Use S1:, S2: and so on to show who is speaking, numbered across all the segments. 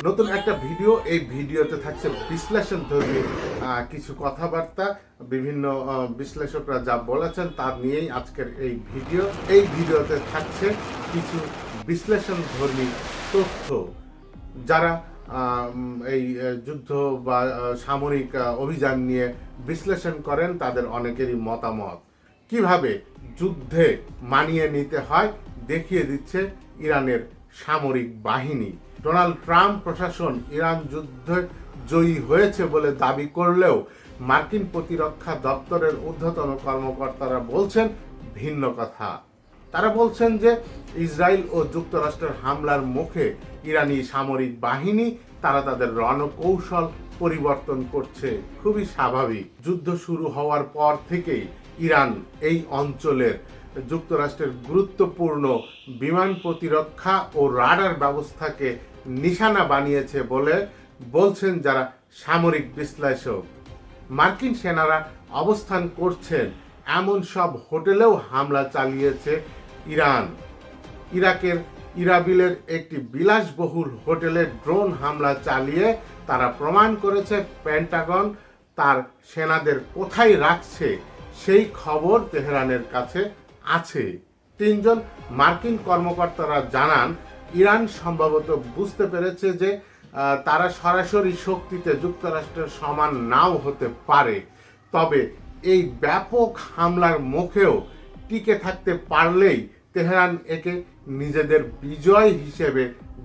S1: নতুন একটা ভিডিও, এই ভিডিওতে থাকছে বিশ্লেষণধর্মী কিছু কথাবার্তা। বিভিন্ন বিশ্লেষকরা যা বলেছেন তা নিয়েই আজকের এই ভিডিও। এই ভিডিওতে থাকছে কিছু বিশ্লেষণধর্মী তথ্য। যারা এই যুদ্ধ বা সামরিক অভিযান নিয়ে বিশ্লেষণ করেন তাদের অনেকেরই মতামত। কিভাবে যুদ্ধে মানিয়ে নিতে হয় দেখিয়ে দিচ্ছে ইরানের সামরিক বাহিনী। ডোনাল্ড ট্রাম্প প্রশাসন ইরান যুদ্ধে জয়ী হয়েছে বলে দাবি করলেও মার্কিন প্রতিরক্ষা দপ্তরের ঊর্ধ্বতন কর্মকর্তারা বলছেন ভিন্ন কথা। তারা বলছেন যে ইসরায়েল ও যুক্তরাষ্ট্রের হামলার মুখে ইরানি সামরিক বাহিনী তারা তাদের রণকৌশল পরিবর্তন করছে। খুবই স্বাভাবিক। যুদ্ধ শুরু হওয়ার পর থেকেই ইরান এই অঞ্চলের যুক্তরাষ্ট্রের গুরুত্বপূর্ণ বিমান প্রতিরক্ষা ও রাডার ব্যবস্থাকে নিশানা বানিয়েছে বলে বলছেন যারা সামরিক বিশ্লেষক। মার্কিন সেনারা অবস্থান করছেন এমন সব হোটেলেও হামলা চালিয়েছে ইরান। ইরাকের ইরাবিলের একটি বিলাসবহুল হোটেলে ড্রোন হামলা চালিয়ে তারা প্রমাণ করেছে পেন্টাগন তার সেনাদের কোথায় রাখছে সেই খবর তেহরানের কাছে আছে। তিনজন মার্কিন কর্মকর্তারা জানান ইরান সম্ভবত বুঝতে পেরেছে যে তারা সরাসরি শক্তিতে যুক্তরাষ্ট্রের সমান নাও হতে পারে, তবে এই ব্যাপক হামলার মুখেও টিকে থাকতে পারলেই তেহরান একে নিজেদের বিজয় হিসেবে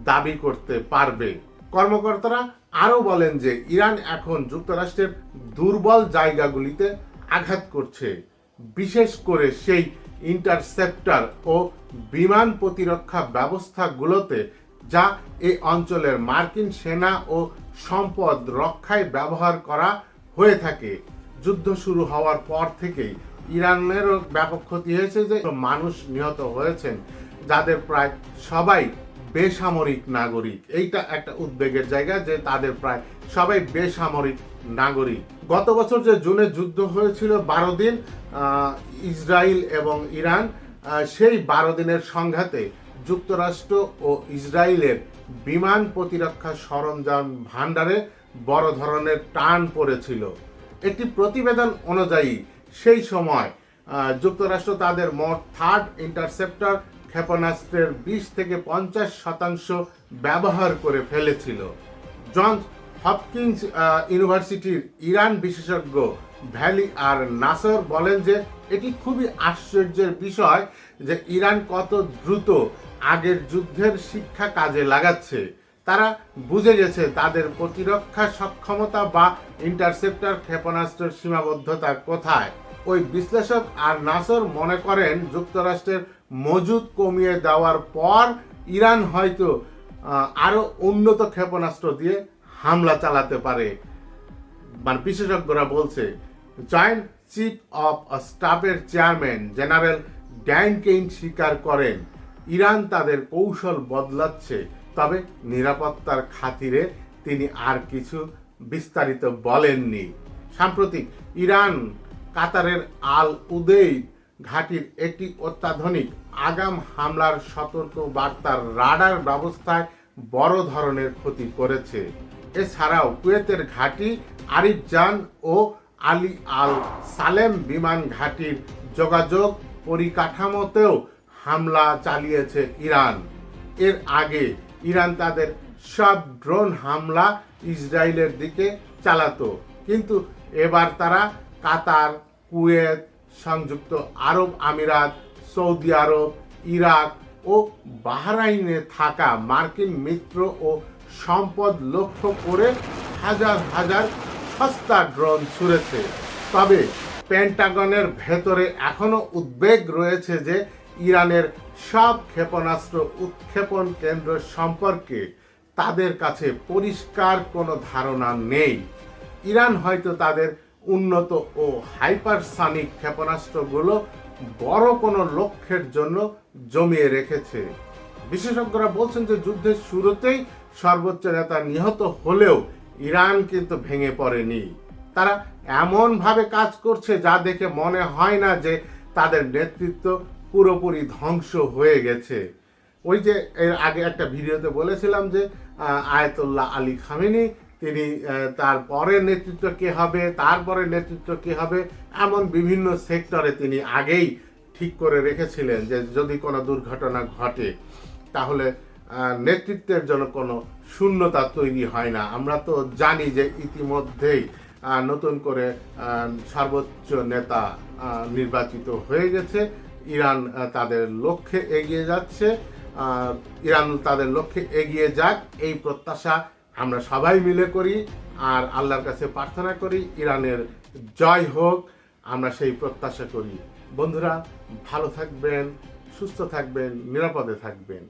S1: দাবি করতে পারবে। কর্মকর্তারা আরও বলেন যে ইরান এখন যুক্তরাষ্ট্রের দুর্বল জায়গাগুলিতে আঘাত করছে, বিশেষ করে সেই ইন্টারসেপ্টর ও বিমান প্রতিরক্ষা ব্যবস্থাগুলোতে যা এই অঞ্চলের মার্কিন সেনা ও সম্পদ রক্ষায় ব্যবহার করা হয়ে থাকে। যুদ্ধ শুরু হওয়ার পর থেকেই ইরানেরও ব্যাপক ক্ষতি হয়েছে, যে মানুষ নিহত হয়েছেন যাদের প্রায় সবাই বেসামরিক নাগরিক। এইটা একটা উদ্বেগের জায়গা যে তাদের প্রায় সবাই বেসামরিক নাগরিক। গত বছর যে জুনে যুদ্ধ হয়েছিল 12 দিন ইসরায়েল এবং ইরান, সেই 12 দিনের সংঘাতে যুক্তরাষ্ট্র ও ইসরায়েলের বিমান প্রতিরক্ষা সরঞ্জাম ভাণ্ডারে বড় ধরনের টান পড়েছিল। একটি প্রতিবেদন অনুযায়ী সেই সময় যুক্তরাষ্ট্র তাদের মোট থার্ড ইন্টারসেপ্টর ক্ষেপণাস্ত্রের 20 থেকে 50% ব্যবহার করে ফেলেছিল। জন হপকিন্স ইউনিভার্সিটির ইরান বিশেষজ্ঞ ভ্যালি আর নাসর বলেন যে এটি খুবই আশ্চর্যের বিষয় যে ইরান কত দ্রুত আগের যুদ্ধের শিক্ষা কাজে লাগাচ্ছে। তারা বুঝে গেছে তাদের প্রতিরক্ষা সক্ষমতা বা ইন্টারসেপ্টর ক্ষেপণাস্ত্রের সীমাবদ্ধতা কোথায়। ওই বিশ্লেষক আর নাসর মনে করেন যুক্তরাষ্ট্রের মজুদ কমিয়ে দেওয়ার পর ইরান হয়তো আরো উন্নত ক্ষেপণাস্ত্র দিয়ে হামলা চালাতে পারে। মানে বিশেষজ্ঞরা বলছে। জয়েন্ট চিফ অফ স্টাফের চেয়ারম্যান জেনারেল ড্যান কেইন স্বীকার করেন ইরান তাদের কৌশল বদলাচ্ছে, তবে নিরাপত্তার খাতিরে তিনি আর কিছু বিস্তারিত বলেননি। সাম্প্রতিক ইরান কাতারের আল উদেইদ ঘাঁটির একটি অত্যাধুনিক আগাম হামলার সতর্ক বার্তার রাডার ব্যবস্থায় বড় ধরনের ক্ষতি করেছে। এছাড়াও কুয়েতের ঘাঁটি আরিফজান ও আলী আল সালেম বিমান ঘাঁটির যোগাযোগ পরিকাঠামোতেও হামলা চালিয়েছে ইরান। এর আগে ইরান তাদের সব ড্রোন হামলা ইসরায়েলের দিকে চালাতো, কিন্তু এবার তারা কাতার, কুয়েত, সংযুক্ত আরব আমিরাত, সৌদি আরব, ইরাক ও বাহরাইনে থাকা মার্কিন মিত্র ও সম্পদ লক্ষ্য করে হাজার হাজার সস্তা ড্রোন ছুড়েছে। তবে পেন্টাগনের ভেতরে এখনো উদ্বেগ রয়েছে যে ইরানের সব ক্ষেপণাস্ত্র উৎক্ষেপণ কেন্দ্র সম্পর্কে তাদের কাছে পরিষ্কার কোনো ধারণা নেই। ইরান হয়তো তাদের উন্নত ও হাইপারসনিক ক্ষেপণাস্ত্রগুলো বড় কোনো লক্ষ্যের জন্য জমিয়ে রেখেছে। বিশেষজ্ঞরা বলছেন যে যুদ্ধের শুরুতেই সর্বোচ্চ নেতা নিহত হলেও ইরান কিন্তু ভেঙে পড়েনি। তারা এমনভাবে কাজ করছে যা দেখে মনে হয় না যে তাদের নেতৃত্ব পুরোপুরি ধ্বংস হয়ে গেছে। ওই যে এর আগে একটা ভিডিওতে বলেছিলাম যে আয়াতুল্লাহ আলী খামেনি, তিনি তারপরে নেতৃত্ব কে হবে, তারপরে নেতৃত্ব কে হবে, এমন বিভিন্ন সেক্টরে তিনি আগেই ঠিক করে রেখেছিলেন যে যদি কোনো দুর্ঘটনা ঘটে তাহলে নেতৃত্বের জন্য কোনো শূন্যতা তৈরি হয় না। আমরা তো জানি যে ইতিমধ্যেই নতুন করে সর্বোচ্চ নেতা নির্বাচিত হয়ে গেছে। ইরান তাদের লক্ষ্যে এগিয়ে যাচ্ছে। ইরান তাদের লক্ষ্যে এগিয়ে যাক, এই প্রত্যাশা আমরা সবাই মিলে করি। আর আল্লাহর কাছে প্রার্থনা করি ইরানের জয় হোক, আমরা সেই প্রত্যাশা করি। বন্ধুরা, ভালো থাকবেন, সুস্থ থাকবেন, নিরাপদে থাকবেন।